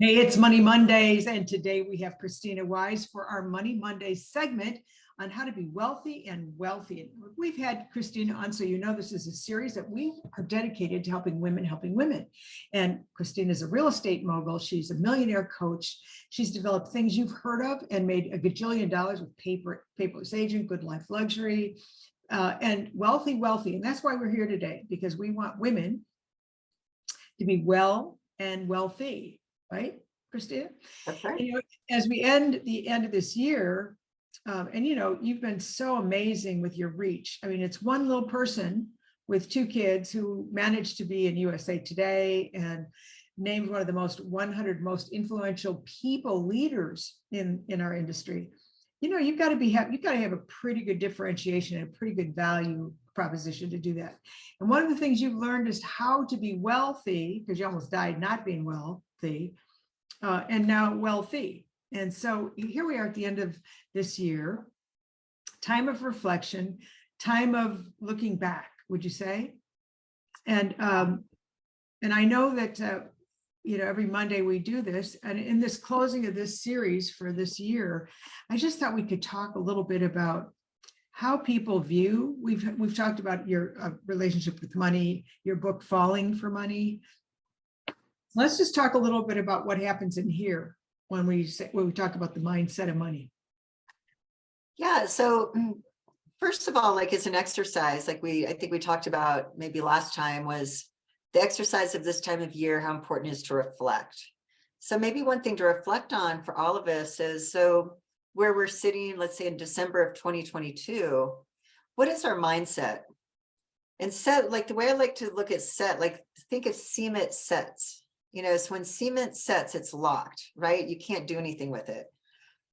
Hey, it's Money Mondays, and today we have Christina Wise for our Money Mondays segment on how to be wealthy and wealthy. And we've had Christina on, so you know this is a series that we are dedicated to helping women, helping women. And Christina is a real estate mogul. She's a millionaire coach. She's developed things you've heard of and made a gajillion dollars with Paperless Agent, Good Life Luxury, and wealthy. And that's why we're here today, because we want women to be well and wealthy. Right, Christina? That's right. You know, as we end the end of this year, and you know, you've been so amazing with your reach. I mean, it's one little person with two kids who managed to be in USA Today and named one of the 100 most influential people leaders in our industry. You know, you've got to have a pretty good differentiation and a pretty good value proposition to do that. And one of the things you've learned is how to be wealthy, because you almost died not being wealthy, and now wealthy. And so here we are at the end of this year, time of reflection, time of looking back, would you say? And I know that you know, every Monday we do this, and in this closing of this series for this year, I just thought we could talk a little bit about how people view. We've talked about your relationship with money, your book Falling for Money. Let's just talk a little bit about what happens in here when we talk about the mindset of money. Yeah. So first of all, like it's an exercise, like I think we talked about maybe last time, was the exercise of this time of year, how important it is to reflect. So maybe one thing to reflect on for all of us is, so where we're sitting, let's say in December of 2022, what is our mindset? And set, like the way I like to look at set, like think of cement sets. You know, so when cement sets, it's locked, right? You can't do anything with it.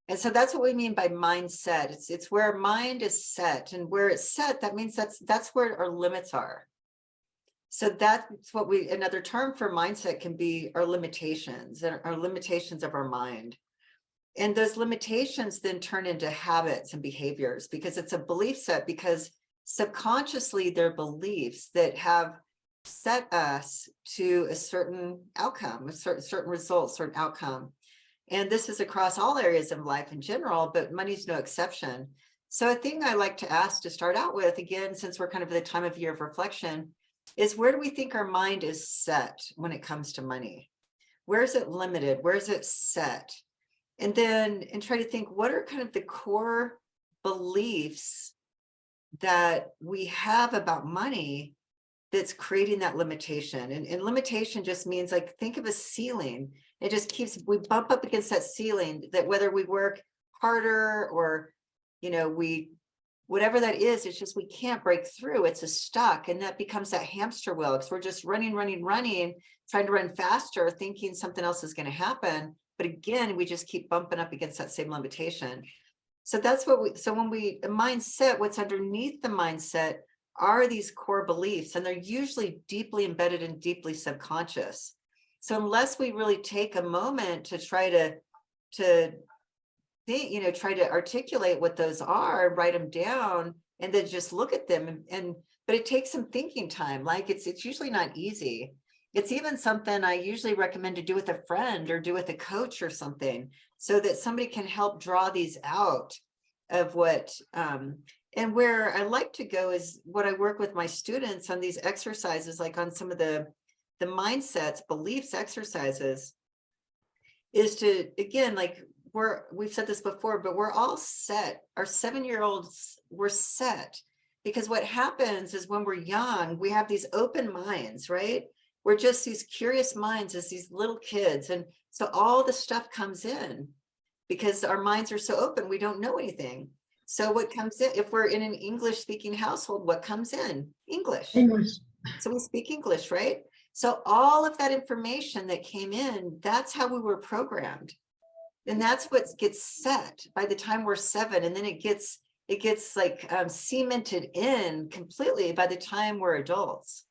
And so that's what we mean by mindset. It's where our mind is set, and where it's set, that means that's where our limits are. So that's what another term for mindset can be our limitations, and our limitations of our mind. And those limitations then turn into habits and behaviors, because it's a belief set, because subconsciously they're beliefs that have set us to a certain outcome, a certain result, certain outcome. And this is across all areas of life in general, but money's no exception. So a thing I like to ask to start out with, again, since we're kind of at the time of year of reflection, is where do we think our mind is set when it comes to money? Where is it limited? Where is it set? And try to think, what are kind of the core beliefs that we have about money that's creating that limitation? And limitation just means, like, think of a ceiling. It just keeps, we bump up against that ceiling, that whether we work harder or, you know, whatever that is, it's just, we can't break through. It's a stuck, and that becomes that hamster wheel, because we're just running, trying to run faster, thinking something else is going to happen. But again, we just keep bumping up against that same limitation. So that's what when a mindset, what's underneath the mindset are these core beliefs, and they're usually deeply embedded and deeply subconscious. So unless we really take a moment to try to think, you know, try to articulate what those are, write them down, and then just look at them, but it takes some thinking time. Like it's usually not easy. It's even something I usually recommend to do with a friend or do with a coach or something, so that somebody can help draw these out of what, and where I like to go is what I work with my students on these exercises, like on some of the mindsets, beliefs exercises, is to, again, like we've said this before, but we're all set. Our 7-year-olds, we're set, because what happens is when we're young, we have these open minds, right? We're just these curious minds as these little kids. And so all the stuff comes in because our minds are so open, we don't know anything. So what comes in, if we're in an English speaking household, what comes in? English. So we speak English, right? So all of that information that came in, that's how we were programmed. And that's what gets set by the time we're 7. And then it gets like cemented in completely by the time we're adults.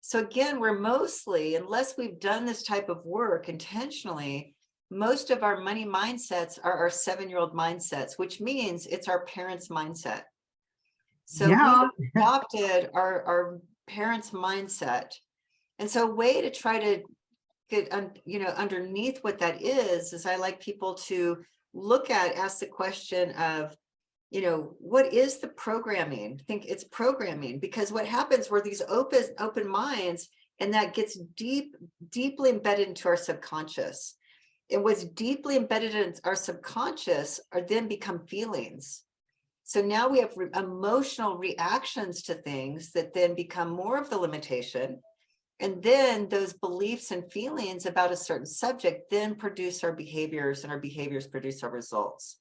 So again, we're mostly, unless we've done this type of work intentionally, most of our money mindsets are our 7-year-old mindsets, which means it's our parents' mindset. So we adopted our parents' mindset. And so a way to try to underneath what that is I like people to ask the question of, what is the programming? Think it's programming, because what happens were these open minds, and that gets deeply embedded into our subconscious. And what's deeply embedded in our subconscious are then become feelings. So now we have emotional reactions to things that then become more of the limitation. And then those beliefs and feelings about a certain subject then produce our behaviors, and our behaviors produce our results.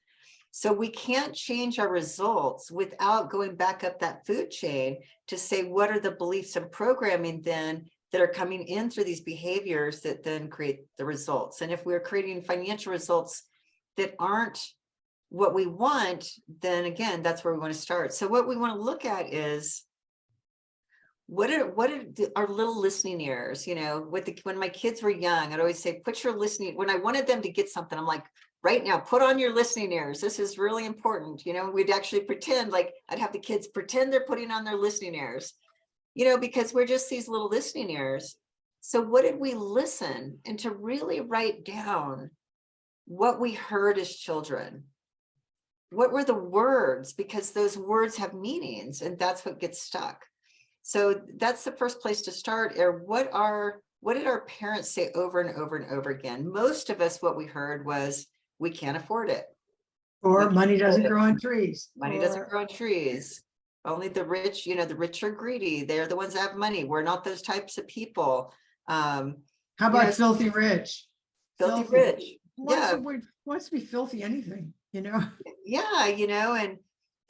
So we can't change our results without going back up that food chain to say, what are the beliefs and programming then that are coming in through these behaviors that then create the results? And if we're creating financial results that aren't what we want, then again, that's where we want to start. So what we want to look at is, what are our little listening ears? When my kids were young, I'd always say, put your listening, when I wanted them to get something, I'm like, right now, put on your listening ears. This is really important. We'd actually pretend, like I'd have the kids pretend they're putting on their listening ears, because we're just these little listening ears. So what did we listen? And to really write down what we heard as children. What were the words? Because those words have meanings, and that's what gets stuck. So that's the first place to start. Or what did our parents say over and over and over again? Most of us, what we heard was, we can't afford it. Or money doesn't grow on trees. Money doesn't grow on trees. Only the rich, the rich are greedy. They're the ones that have money. We're not those types of people. How about filthy rich? Filthy rich. Yeah. Wants to be filthy anything, Yeah,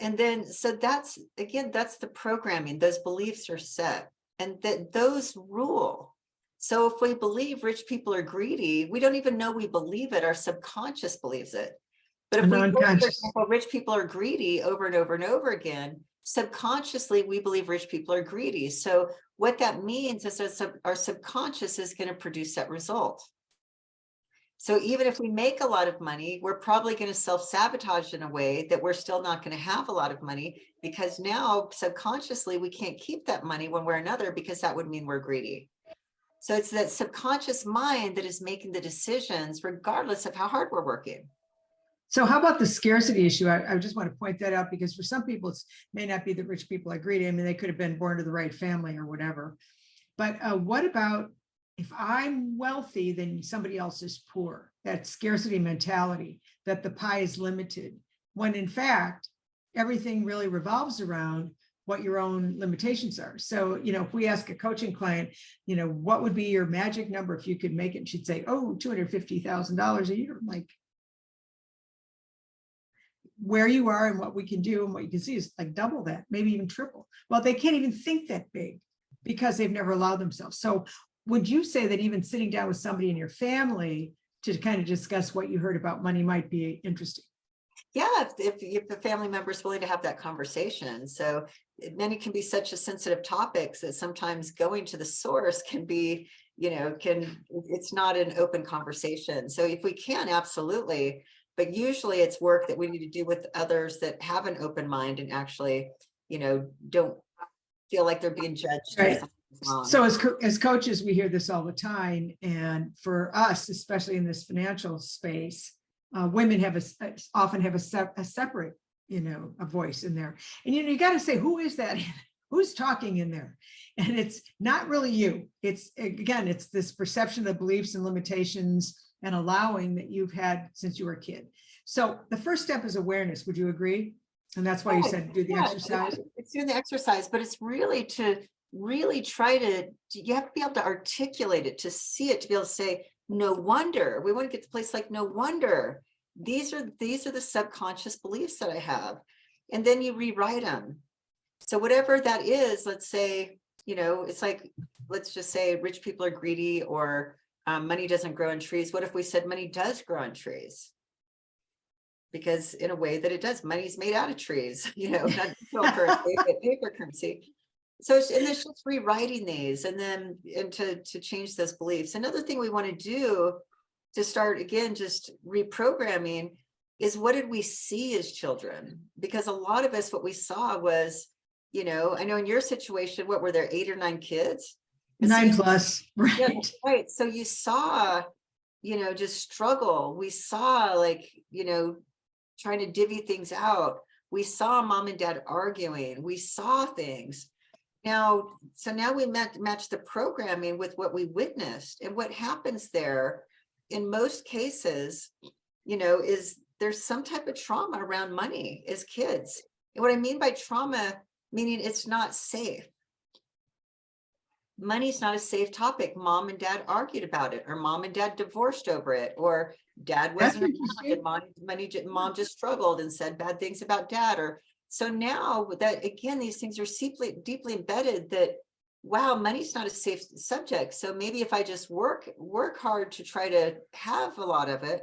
and then, so that's, again, that's the programming. Those beliefs are set, and that those rule. So if we believe rich people are greedy, we don't even know we believe it. Our subconscious believes it. But if we hear, for example, rich people are greedy over and over and over again, subconsciously, we believe rich people are greedy. So what that means is that our subconscious is going to produce that result. So even if we make a lot of money, we're probably going to self-sabotage in a way that we're still not going to have a lot of money, because now subconsciously we can't keep that money one way or another, because that would mean we're greedy. So it's that subconscious mind that is making the decisions regardless of how hard we're working. So how about the scarcity issue? I just want to point that out, because for some people, it may not be that rich people are greedy. I mean, they could have been born to the right family or whatever. But what about, if I'm wealthy, then somebody else is poor? That scarcity mentality, that the pie is limited, when in fact, everything really revolves around what your own limitations are. So, if we ask a coaching client, what would be your magic number if you could make it? And she'd say, oh, $250,000 a year. I'm like, where you are and what we can do and what you can see is like double that, maybe even triple. Well, they can't even think that big because they've never allowed themselves. So would you say that even sitting down with somebody in your family to kind of discuss what you heard about money might be interesting? Yeah, if the family member is willing to have that conversation. So many can be such a sensitive topics that sometimes going to the source can be, it's not an open conversation. So if we can, absolutely. But usually it's work that we need to do with others that have an open mind and actually, don't feel like they're being judged. Right. So as coaches, we hear this all the time. And for us, especially in this financial space, women often have a separate, a voice in there. And, you got to say, who is that? Who's talking in there? And it's not really you. It's, again, it's this perception of beliefs and limitations and allowing that you've had since you were a kid. So the first step is awareness. Would you agree? And that's why you said do the exercise. It's doing the exercise, but it's really to try to, you have to be able to articulate it, to see it, to be able to say, no wonder. We want to get to a place like, no wonder. These are the subconscious beliefs that I have. And then you rewrite them. So whatever that is, let's say, it's like, let's just say rich people are greedy, or money doesn't grow on trees. What if we said money does grow on trees? Because in a way that it does, money's made out of trees, not currency, but paper currency. So it's just rewriting these, and to change those beliefs. Another thing we want to do to start, again, just reprogramming, is what did we see as children? Because a lot of us, what we saw was, I know in your situation, what were there, 8 or 9 kids? And so 9 plus, yeah, right? right. So you saw, just struggle. We saw like, trying to divvy things out. We saw mom and dad arguing. We saw things. So now we match the programming with what we witnessed. And what happens there in most cases, is there's some type of trauma around money as kids. And what I mean by trauma, meaning it's not safe. Money's not a safe topic. Mom and dad argued about it, or mom and dad divorced over it, or dad That's wasn't interesting. around and mom just struggled and said bad things about dad. Or so now that again, these things are deeply embedded that, wow, money's not a safe subject. So maybe if I just work hard to try to have a lot of it,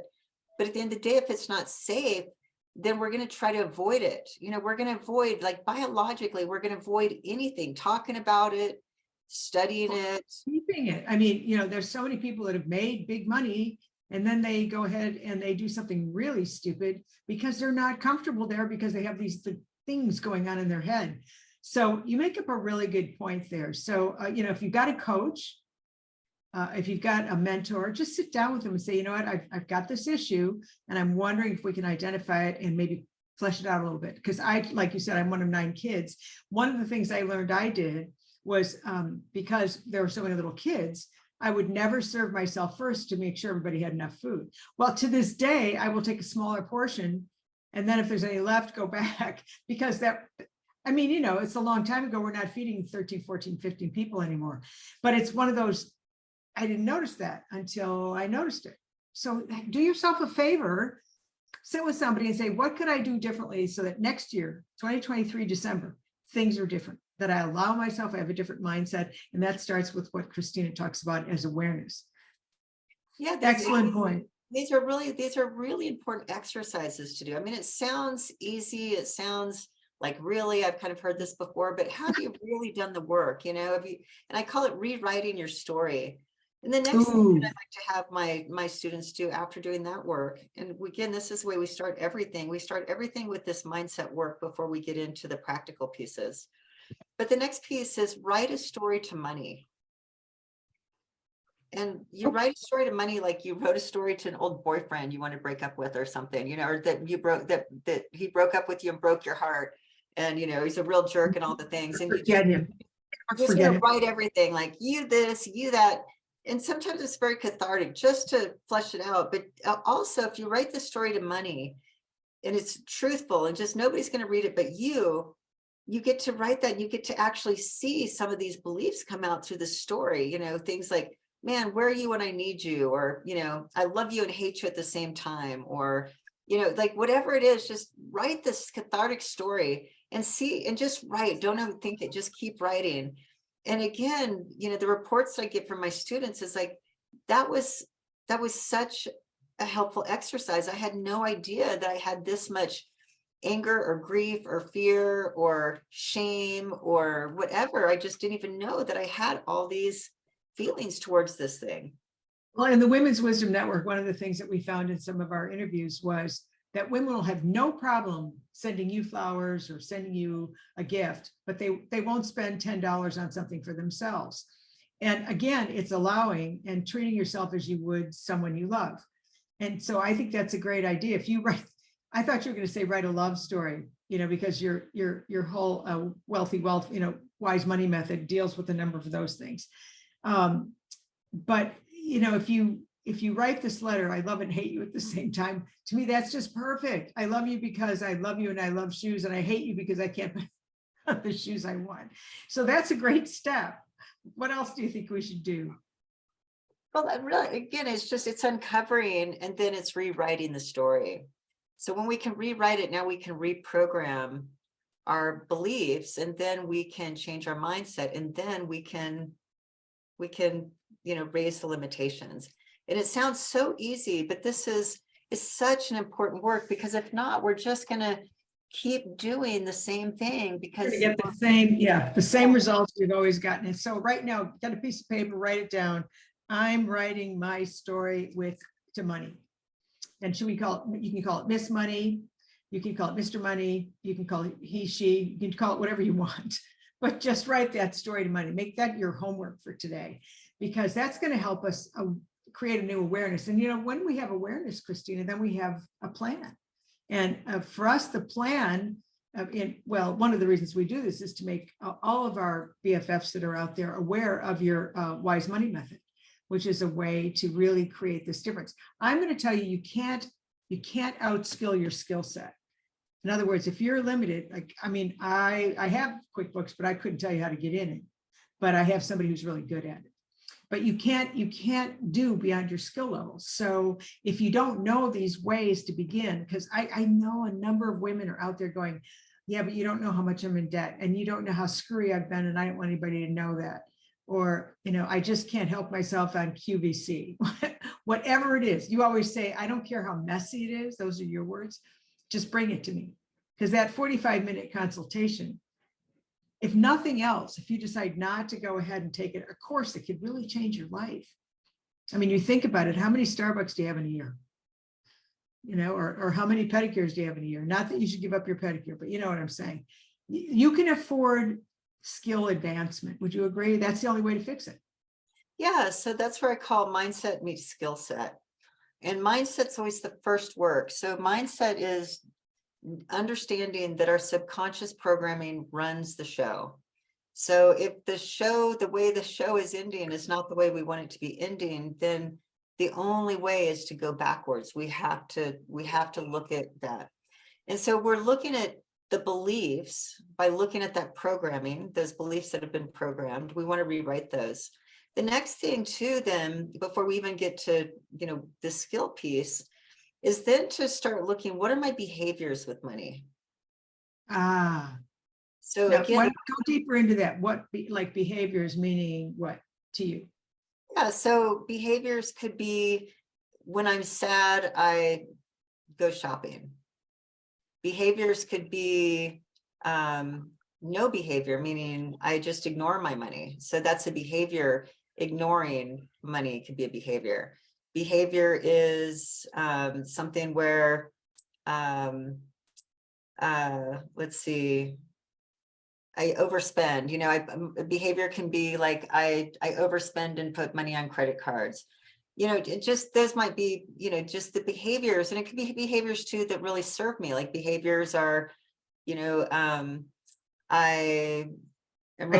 but at the end of the day, if it's not safe, then we're going to try to avoid it. We're going to avoid, like biologically, we're going to avoid anything, talking about it, studying it. Keeping it. I mean, there's so many people that have made big money and then they go ahead and they do something really stupid because they're not comfortable there because they have these things going on in their head. So you make up a really good point there. So, if you've got a coach, if you've got a mentor, just sit down with them and say, you know what, I've got this issue and I'm wondering if we can identify it and maybe flesh it out a little bit. Because like you said, I'm one of 9 kids. One of the things I learned I did was because there were so many little kids, I would never serve myself first to make sure everybody had enough food. Well, to this day, I will take a smaller portion. And then if there's any left, go back because it's a long time ago. We're not feeding 13, 14, 15 people anymore. But it's one of those, I didn't notice that until I noticed it. So do yourself a favor, sit with somebody and say, what could I do differently so that next year, 2023, December, things are different, that I allow myself, I have a different mindset. And that starts with what Christina talks about as awareness. Yeah, Excellent point. These are really important exercises to do. I mean, it sounds easy. It sounds like, really, I've kind of heard this before, but have you really done the work? And I call it rewriting your story. And the next thing that I'd like to have my students do after doing that work, and again, this is the way we start everything. We start everything with this mindset work before we get into the practical pieces. But the next piece is write a story to money. And you write a story to money like you wrote a story to an old boyfriend you want to break up with or something, or that he broke up with you and broke your heart. And he's a real jerk and all the things. And you just write everything like you this, you that. And sometimes it's very cathartic just to flesh it out. But also, if you write the story to money and it's truthful and just nobody's going to read it but you get to write that. And you get to actually see some of these beliefs come out through the story. Things like, man, where are you when I need you? Or, I love you and hate you at the same time. Or, like whatever it is, just write this cathartic story and see, and just write. Don't overthink it. Just keep writing. And again, the reports that I get from my students is like, that was such a helpful exercise. I had no idea that I had this much anger or grief or fear or shame or whatever. I just didn't even know that I had all these feelings towards this thing. Well, in the Women's Wisdom Network, one of the things that we found in some of our interviews was that women will have no problem sending you flowers or sending you a gift, but they won't spend $10 on something for themselves. And again, it's allowing and treating yourself as you would someone you love. And so I think that's a great idea. If you write, I thought you were going to say write a love story, because your whole wealthy wealth, wise money method deals with a number of those things. But if you write this letter, I love and hate you at the same time. To me, that's just perfect. I love you because I love you and I love shoes, and I hate you because I can't buy the shoes I want. So that's a great step. What else do you think we should do? Well, really, again, it's uncovering and then it's rewriting the story. So when we can rewrite it, now we can reprogram our beliefs, and then we can change our mindset, and then we can raise the limitations. And it sounds so easy, but this is such an important work, because if not, we're just going to keep doing the same thing, because you get the same results we've always gotten. And so right now, get a piece of paper, write it down. I'm writing my story to money. And you can call it Miss Money, you can call it Mr. Money, you can call it he, she, you can call it whatever you want. but just write that story to money. Make that your homework for today, because that's going to help us create a new awareness. And, you know, when we have awareness, Christina, then we have a plan. And for us, the plan, well, one of the reasons we do this is to make all of our BFFs that are out there aware of your wise money method, which is a way to really create this difference. I'm going to tell you, you can't outskill your skill set. In other words, if you're limited, like, I mean, I have QuickBooks, but I couldn't tell you how to get in it, but I have somebody who's really good at it. But you can't do beyond your skill levels. So if you don't know these ways to begin, because I know a number of women are out there going, yeah, but you don't know how much I'm in debt, and you don't know how screwy I've been, and I don't want anybody to know that. Or, you know, I just can't help myself on QVC. Whatever it is, you always say, I don't care how messy it is. Those are your words. Just bring it to me. Because that 45-minute consultation, if nothing else, if you decide not to go ahead and take it, of course, it could really change your life. I mean, you think about it, how many Starbucks do you have in a year? You know, or how many pedicures do you have in a year? Not that you should give up your pedicure, but you know what I'm saying. You can afford skill advancement. Would you agree? That's the only way to fix it. Yeah, so that's where I call mindset meets skill set. And mindset's always the first work. So mindset is understanding that our subconscious programming runs the show. So if the way the show is ending is not the way we want it to be ending, then the only way is to go backwards. We have to look at that. And so we're looking at the beliefs by looking at that programming, those beliefs that have been programmed. We want to rewrite those. The next thing too, then, before we even get to, you know, the skill piece, is then to start looking, what are my behaviors with money? So Now, again, go deeper into that. What like behaviors meaning what to you? yeah, so behaviors could be when I'm sad, I go shopping. Behaviors could be no behavior, meaning I just ignore my money. So that's a behavior. Ignoring money could be a behavior. Behavior is something where, let's see, I overspend. You know, behavior can be like I overspend and put money on credit cards. You know, it just, those might be, you know, just the behaviors, and it could be behaviors too that really serve me. Like behaviors are, you know, I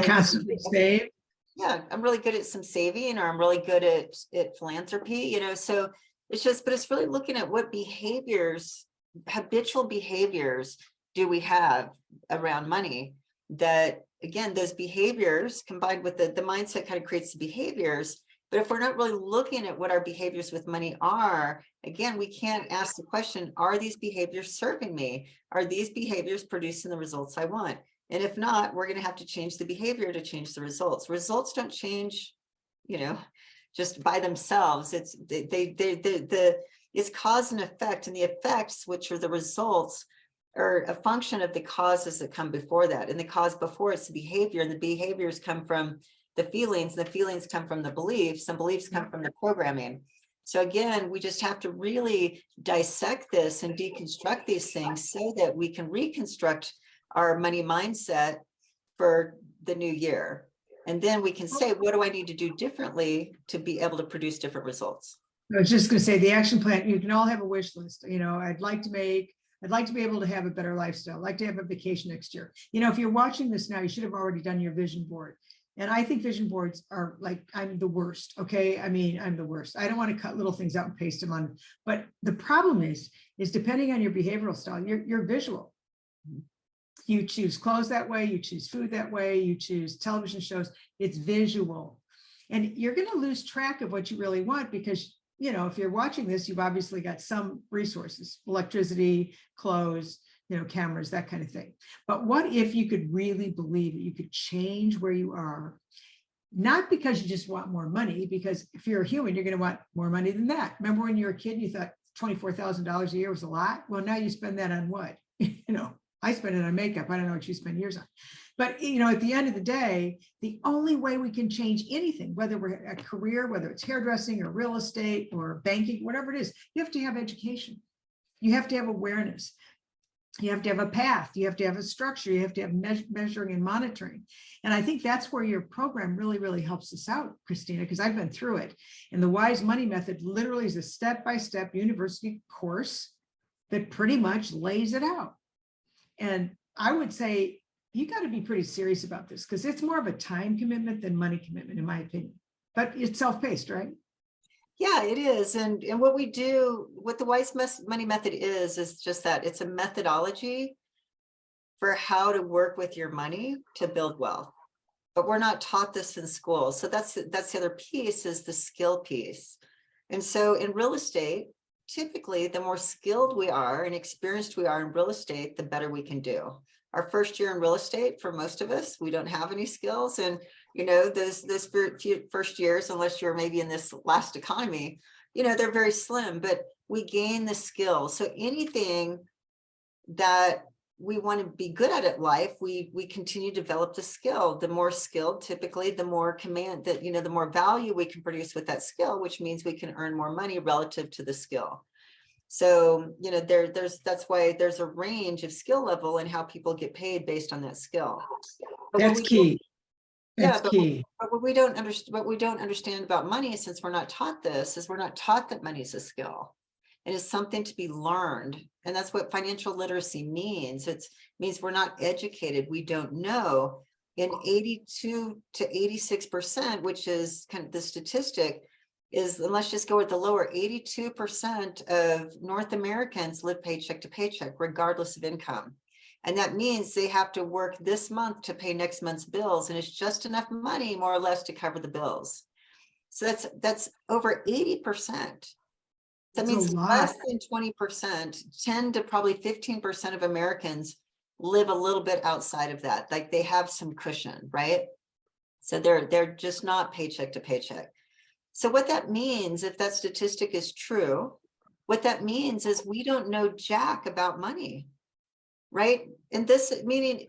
constantly save. Yeah, I'm really good at some saving, or I'm really good at philanthropy, you know, so it's just, but it's really looking at what behaviors, habitual behaviors do we have around money, that again, those behaviors combined with the mindset kind of creates the behaviors. But if we're not really looking at what our behaviors with money are, again, we can't ask the question, are these behaviors serving me? Are these behaviors producing the results I want? And if not, we're going to have to change the behavior to change the results. Results don't change, you know, just by themselves. It's it's cause and effect, and the effects, which are the results, are a function of the causes that come before that. And the cause before it's the behavior, and the behaviors come from the feelings, and the feelings come from the beliefs, and beliefs come from the programming. So again, we just have to really dissect this and deconstruct these things so that we can reconstruct our money mindset for the new year. And then we can say, what do I need to do differently to be able to produce different results? I was just going to say the action plan, you can all have a wish list. You know, I'd like to be able to have a better lifestyle. I'd like to have a vacation next year. You know, if you're watching this now, you should have already done your vision board. And I think vision boards are like, I'm the worst. Okay. I mean, I'm the worst. I don't want to cut little things out and paste them on. But the problem is depending on your behavioral style, you're visual. You choose clothes that way, you choose food that way, you choose television shows, it's visual. And you're going to lose track of what you really want because, you know, if you're watching this, you've obviously got some resources, electricity, clothes, you know, cameras, that kind of thing. But what if you could really believe it? You could change where you are, not because you just want more money, because if you're a human, you're going to want more money than that. Remember when you were a kid, you thought $24,000 a year was a lot? Well, now you spend that on what? You know, I spend it on makeup. I don't know what you spend yours on. But, you know, at the end of the day, the only way we can change anything, whether we're a career, whether it's hairdressing or real estate or banking, whatever it is, you have to have education. You have to have awareness. You have to have a path, you have to have a structure, you have to have measuring and monitoring. And I think that's where your program really, really helps us out, Christina, because I've been through it. And the Wise Money Method literally is a step-by-step university course that pretty much lays it out. And I would say you got to be pretty serious about this because it's more of a time commitment than money commitment, in my opinion. But it's self-paced, right? Yeah, it is. And what we do, what the Wise Money Method is just that it's a methodology for how to work with your money to build wealth. But we're not taught this in school. So that's the other piece, is the skill piece. And so in real estate, typically the more skilled we are and experienced we are in real estate, the better we can do. Our first year in real estate, for most of us, we don't have any skills. And, you know, those first years, unless you're maybe in this last economy, you know, they're very slim, but we gain the skills. So anything that we want to be good at life, we continue to develop the skill. The more skilled, typically, the more command that, you know, the more value we can produce with that skill, which means we can earn more money relative to the skill. So, you know, that's why there's a range of skill level and how people get paid based on that skill. But That's key. That's key. But what we don't understand about money, since we're not taught this, is we're not taught that money is a skill. It is something to be learned. And that's what financial literacy means. It means we're not educated. We don't know. In 82 to 86%, which is kind of the statistic, is, and let's just go with the lower, 82% of North Americans live paycheck to paycheck, regardless of income. And that means they have to work this month to pay next month's bills. And it's just enough money, more or less, to cover the bills. So that's over 80%. That means less than 20%, 10 to probably 15% of Americans live a little bit outside of that. Like they have some cushion, right? So they're just not paycheck to paycheck. So what that means, if that statistic is true, what that means is we don't know jack about money, right? And this meaning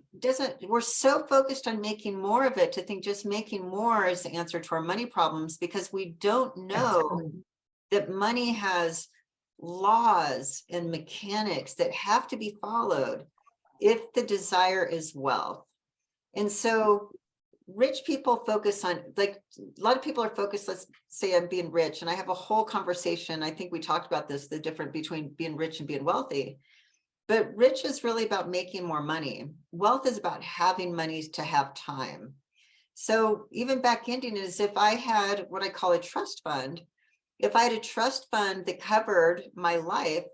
we're so focused on making more of it to think just making more is the answer to our money problems, because we don't know that money has laws and mechanics that have to be followed if the desire is wealth. And so rich people focus on, like, a lot of people are focused, let's say I'm being rich, and I have a whole conversation. I think we talked about this, the difference between being rich and being wealthy. But rich is really about making more money. Wealth is about having money to have time. So even back ending is, if I had what I call a trust fund, if I had a trust fund that covered my life,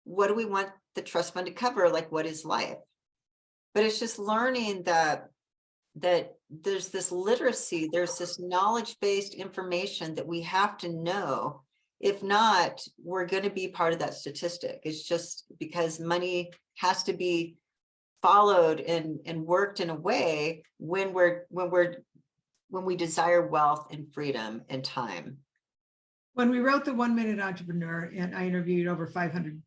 what do we want the trust fund to cover? Like, what is life? But it's just learning that there's this literacy, there's this knowledge-based information that we have to know. If not, we're going to be part of that statistic. It's just because money has to be followed and worked in a way when we desire wealth and freedom and time. When we wrote the 1 Minute Entrepreneur, and I interviewed over 500,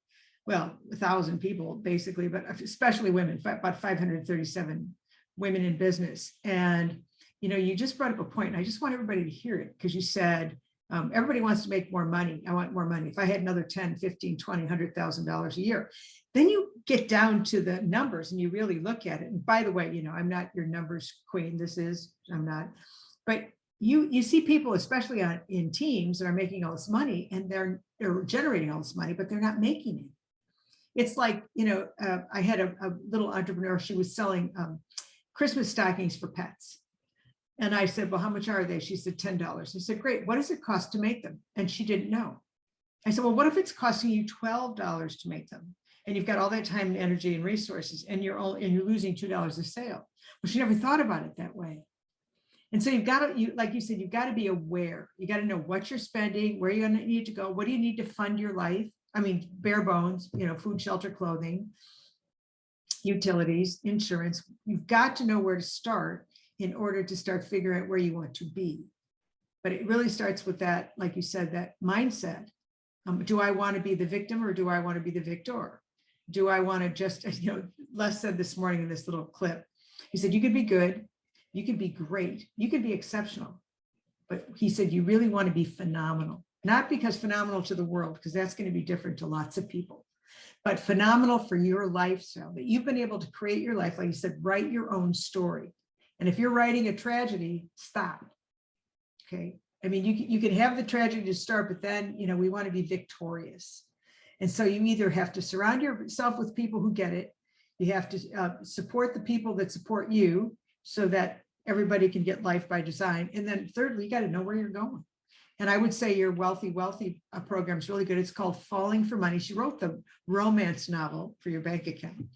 well, 1,000 people basically, but especially women, about 537 women in business. And, you know, you just brought up a point, and I just want everybody to hear it, because you said, everybody wants to make more money. I want more money. If I had another 10, 15, 20, $100,000 a year, then you get down to the numbers and you really look at it. And by the way, you know, I'm not your numbers queen. I'm not, but you see people, especially in teams, that are making all this money, and they're generating all this money, but they're not making it. It's like, you know, I had a little entrepreneur. She was selling Christmas stockings for pets. And I said, well, how much are they? She said, $10. I said, great. What does it cost to make them? And she didn't know. I said, well, what if it's costing you $12 to make them? And you've got all that time and energy and resources, and you're losing $2 a sale. Well, she never thought about it that way. And so you've got to, like you said, you've got to be aware. You got to know what you're spending, where you're going to need to go. What do you need to fund your life? I mean, bare bones, you know, food, shelter, clothing, utilities, insurance. You've got to know where to start in order to start figuring out where you want to be. But it really starts with that, like you said, that mindset. Do I want to be the victim, or do I want to be the victor? Do I want to just, you know, Les said this morning in this little clip, he said, you could be good, you could be great, you could be exceptional. But he said, you really want to be phenomenal. Not because phenomenal to the world, because that's going to be different to lots of people, but phenomenal for your lifestyle, that you've been able to create your life. Like you said, write your own story. And if you're writing a tragedy, stop. Okay. I mean, you can have the tragedy to start, but then, we want to be victorious. And so you either have to surround yourself with people who get it. You have to support the people that support you so that everybody can get life by design. And then thirdly, you got to know where you're going. And I would say your Wealthy program is really good. It's called Falling for Money. She wrote the romance novel for your bank account,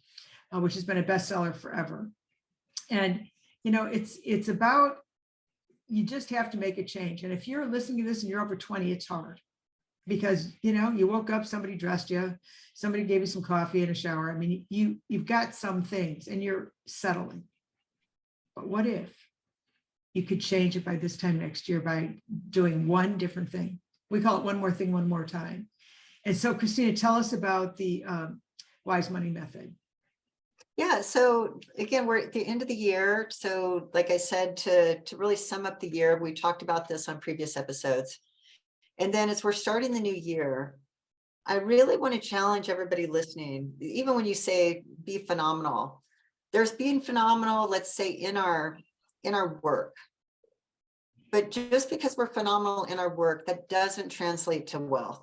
which has been a bestseller forever. And, it's about, you just have to make a change. And if you're listening to this and you're over 20, it's hard because, you woke up, somebody dressed you, somebody gave you some coffee and a shower. I mean, you've got some things and you're settling. But what if you could change it by this time next year by doing one different thing? We call it one more thing, one more time. And so, Christina, tell us about the Wise Money Method. Yeah, so again, we're at the end of the year. So like I said, to really sum up the year, we talked about this on previous episodes. And then as we're starting the new year, I really want to challenge everybody listening, even when you say be phenomenal, there's being phenomenal, let's say in our work. But just because we're phenomenal in our work, that doesn't translate to wealth.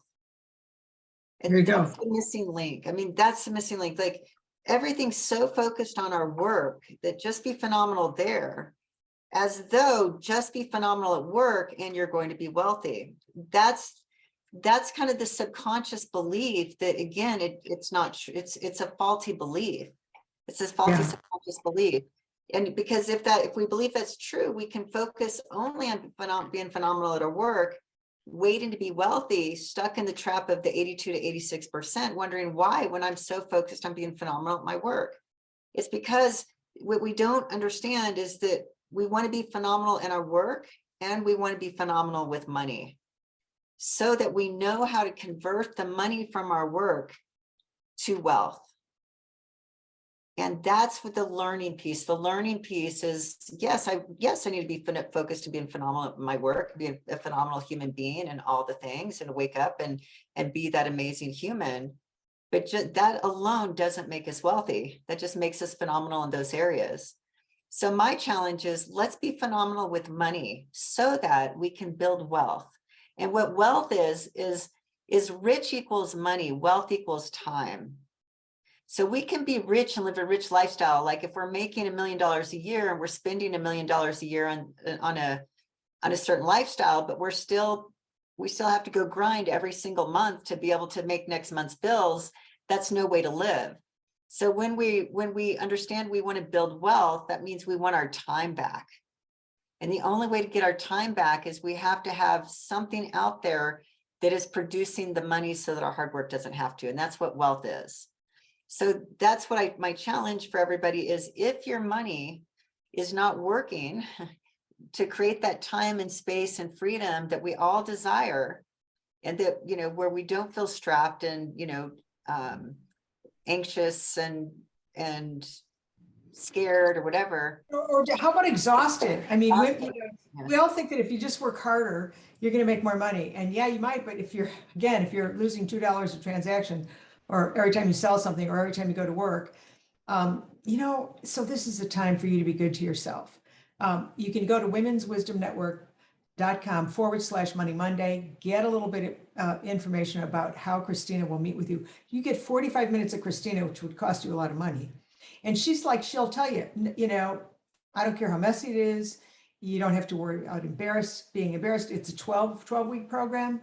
And There you go. that's the missing link. I mean, that's the missing link. Like everything's so focused on our work that just be phenomenal there, as though just be phenomenal at work and you're going to be wealthy. That's kind of the subconscious belief that, again, it's not true. It's a faulty belief. It's this faulty subconscious belief. And because if we believe that's true, we can focus only on being phenomenal at our work, waiting to be wealthy, stuck in the trap of the 82 to 86%, wondering why when I'm so focused on being phenomenal at my work. It's because what we don't understand is that we want to be phenomenal in our work and we want to be phenomenal with money so that we know how to convert the money from our work to wealth. And that's what the learning piece is. Yes, I need to be focused to being phenomenal at my work, be a phenomenal human being and all the things, and wake up and be that amazing human. But just, that alone doesn't make us wealthy. That just makes us phenomenal in those areas. So my challenge is, let's be phenomenal with money so that we can build wealth. And what wealth is rich equals money, wealth equals time. So we can be rich and live a rich lifestyle. Like if we're making $1 million a year and we're spending $1 million a year on a certain lifestyle, but we still have to go grind every single month to be able to make next month's bills. That's no way to live. So when we understand we want to build wealth, that means we want our time back. And the only way to get our time back is we have to have something out there that is producing the money so that our hard work doesn't have to. And that's what wealth is. So that's what my challenge for everybody is, if your money is not working to create that time and space and freedom that we all desire, and that, where we don't feel strapped and, anxious and scared or whatever. Or how about exhausted? I mean, we all think that if you just work harder, you're going to make more money. And yeah, you might, but if you're losing $2 a transaction, or every time you sell something, or every time you go to work, so this is a time for you to be good to yourself. You can go to womenswisdomnetwork.com/Money Monday, get a little bit of information about how Christina will meet with you. You get 45 minutes of Christina, which would cost you a lot of money. And she'll tell you, I don't care how messy it is. You don't have to worry about being embarrassed. It's a 12-week program.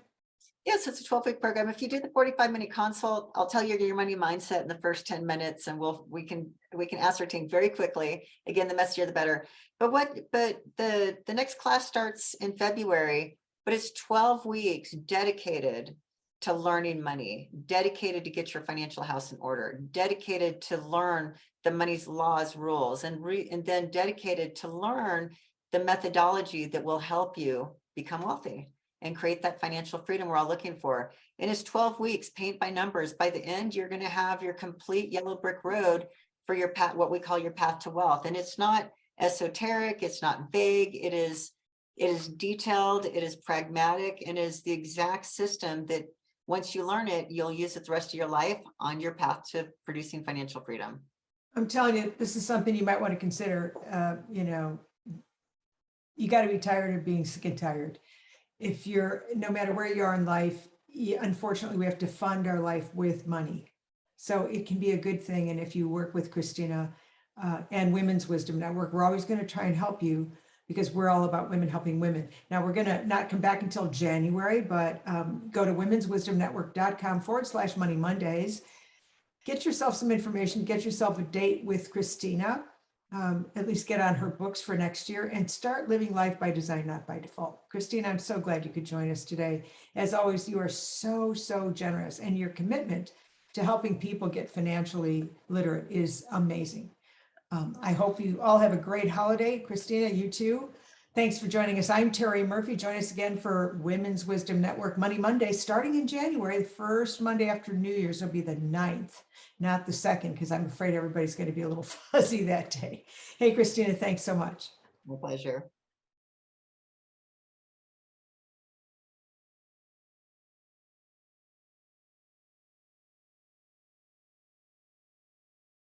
Yes, it's a 12-week program. If you do the 45-minute consult, I'll tell you your money mindset in the first 10 minutes, and we can ascertain very quickly. Again, the messier the better. But the next class starts in February, but it's 12 weeks dedicated to learning money, dedicated to get your financial house in order, dedicated to learn the money's laws, rules, and then dedicated to learn the methodology that will help you become wealthy and create that financial freedom we're all looking for. And it's 12 weeks, paint by numbers. By the end, you're going to have your complete yellow brick road for your path, what we call your path to wealth. And it's not esoteric, it's not vague, it is detailed, it is pragmatic, and is the exact system that once you learn it, you'll use it the rest of your life on your path to producing financial freedom. I'm telling you, this is something you might want to consider. You got to be tired of being sick and tired. If you're, no matter where you are in life, unfortunately, we have to fund our life with money. So it can be a good thing. And if you work with Christina and Women's Wisdom Network, we're always going to try and help you because we're all about women helping women. Now, we're going to not come back until January, but go to womenswisdomnetwork.com/Money Mondays. Get yourself some information, get yourself a date with Christina, at least get on her books for next year and start living life by design, not by default. Christina, I'm so glad you could join us today. As always, you are so, so generous, and your commitment to helping people get financially literate is amazing. I hope you all have a great holiday. Christina, you too. Thanks for joining us. I'm Terry Murphy. Join us again for Women's Wisdom Network Money Monday, starting in January. The first Monday after New Year's will be the 9th, not the 2nd, because I'm afraid everybody's going to be a little fuzzy that day. Hey, Christina, thanks so much. My pleasure.